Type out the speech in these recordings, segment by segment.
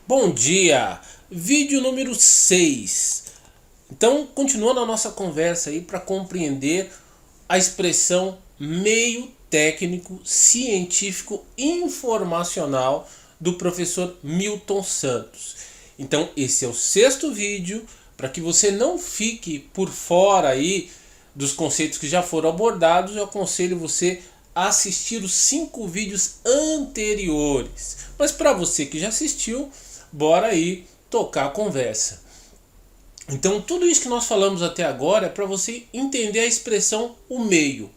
Bom dia! Vídeo número 6. Então, continuando a nossa conversa aí para compreender a expressão meio técnico, científico, informacional do professor Milton Santos. Então, esse é o 6º vídeo para que você não fique por fora aí dos conceitos que já foram abordados. Eu aconselho você a assistir os 5 vídeos anteriores. Mas para você que já assistiu, bora aí tocar a conversa. Então, tudo isso que nós falamos até agora é para você entender a expressão o meio.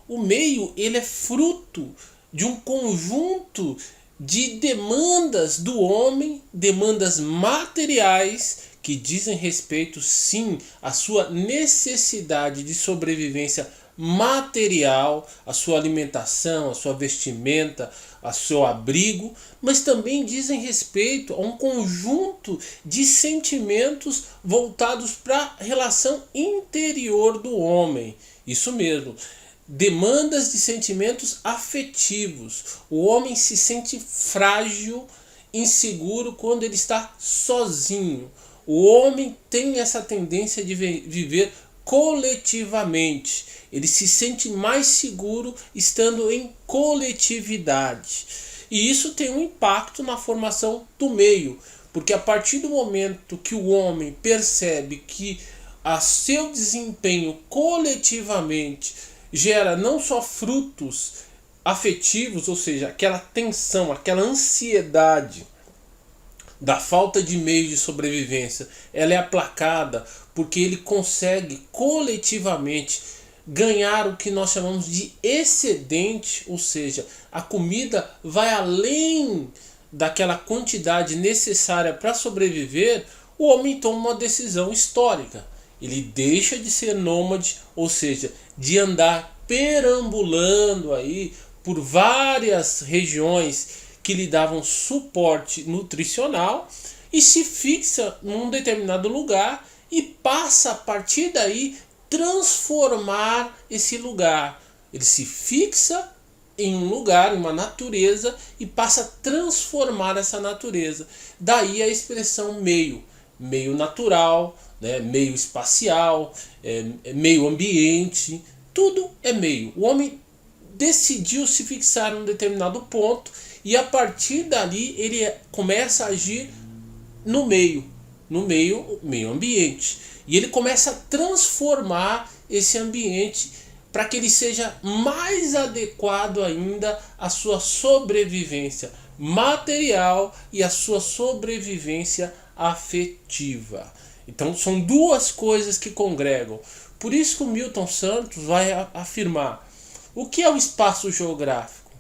O meio, ele é fruto de um conjunto de demandas do homem, demandas materiais que dizem respeito sim à sua necessidade de sobrevivência material, a sua alimentação, a sua vestimenta, a seu abrigo, mas também dizem respeito a um conjunto de sentimentos voltados para a relação interior do homem. Isso mesmo. Demandas de sentimentos afetivos. O homem se sente frágil, inseguro quando ele está sozinho. O homem tem essa tendência de viver coletivamente. Ele se sente mais seguro estando em coletividade. E isso tem um impacto na formação do meio, porque a partir do momento que o homem percebe que a seu desempenho coletivamente gera não só frutos afetivos, ou seja, aquela tensão, aquela ansiedade da falta de meios de sobrevivência, ela é aplacada porque ele consegue coletivamente ganhar o que nós chamamos de excedente, ou seja, a comida vai além daquela quantidade necessária para sobreviver. O homem toma uma decisão histórica. Ele deixa de ser nômade, ou seja, de andar perambulando aí por várias regiões que lhe davam suporte nutricional, e se fixa num determinado lugar e passa a partir daí transformar esse lugar. Ele se fixa em um lugar, em uma natureza, e passa a transformar essa natureza. Daí a expressão meio. Meio natural, né? Meio espacial, meio ambiente. Tudo é meio. O homem decidiu se fixar em um determinado ponto e a partir dali ele começa a agir no meio ambiente. E ele começa a transformar esse ambiente para que ele seja mais adequado ainda à sua sobrevivência material e à sua sobrevivência afetiva. Então são duas coisas que congregam. Por isso que o Milton Santos vai afirmar: o que é o espaço geográfico?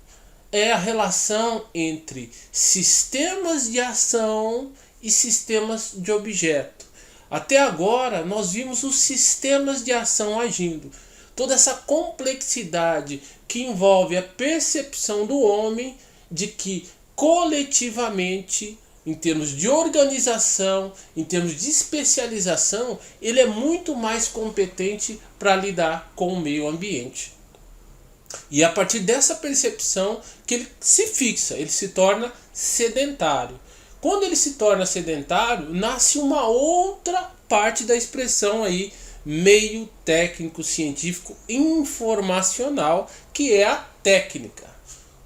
É a relação entre sistemas de ação e sistemas de objeto. Até agora nós vimos os sistemas de ação agindo. Toda essa complexidade que envolve a percepção do homem de que coletivamente, em termos de organização, em termos de especialização, ele é muito mais competente para lidar com o meio ambiente. E é a partir dessa percepção que ele se fixa, ele se torna sedentário. Quando ele se torna sedentário, nasce uma outra parte da expressão aí, meio técnico, científico, informacional, que é a técnica.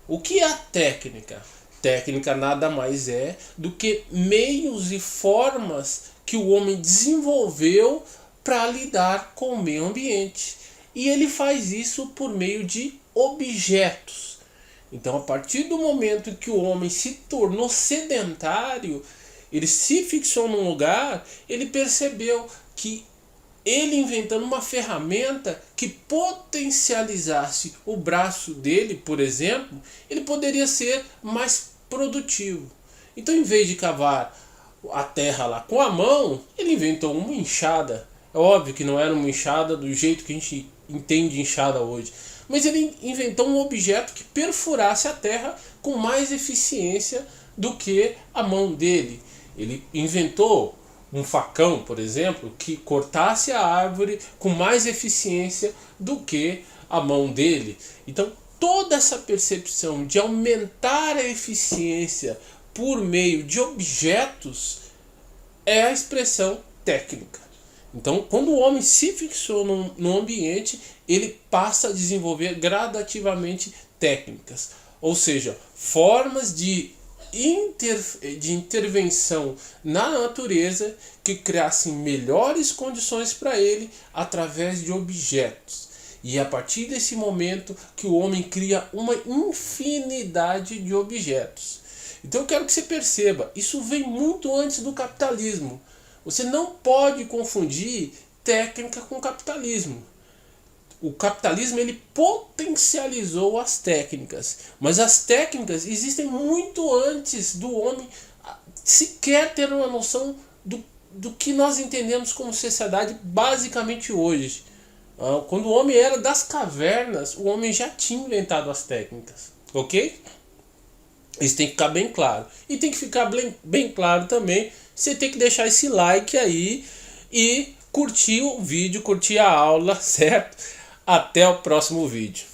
O que é a técnica? Técnica nada mais é do que meios e formas que o homem desenvolveu para lidar com o meio ambiente. E ele faz isso por meio de objetos. Então, a partir do momento que o homem se tornou sedentário, ele se fixou num lugar, ele percebeu que ele inventando uma ferramenta que potencializasse o braço dele, por exemplo, ele poderia ser mais produtivo. Então, em vez de cavar a terra lá com a mão, ele inventou uma enxada. É óbvio que não era uma enxada do jeito que a gente entende enxada hoje, mas ele inventou um objeto que perfurasse a terra com mais eficiência do que a mão dele. Ele inventou um facão, por exemplo, que cortasse a árvore com mais eficiência do que a mão dele. Então, toda essa percepção de aumentar a eficiência por meio de objetos é a expressão técnica. Então, quando o homem se fixou no ambiente, ele passa a desenvolver gradativamente técnicas, ou seja, formas de intervenção na natureza que criassem melhores condições para ele através de objetos. E é a partir desse momento que o homem cria uma infinidade de objetos. Então eu quero que você perceba, isso vem muito antes do capitalismo. Você não pode confundir técnica com capitalismo. O capitalismo ele potencializou as técnicas, mas as técnicas existem muito antes do homem sequer ter uma noção do que nós entendemos como sociedade basicamente hoje. Quando o homem era das cavernas, o homem já tinha inventado as técnicas, ok? Isso tem que ficar bem claro. E tem que ficar bem claro também, você tem que deixar esse like aí e curtir o vídeo, curtir a aula, certo? Até o próximo vídeo.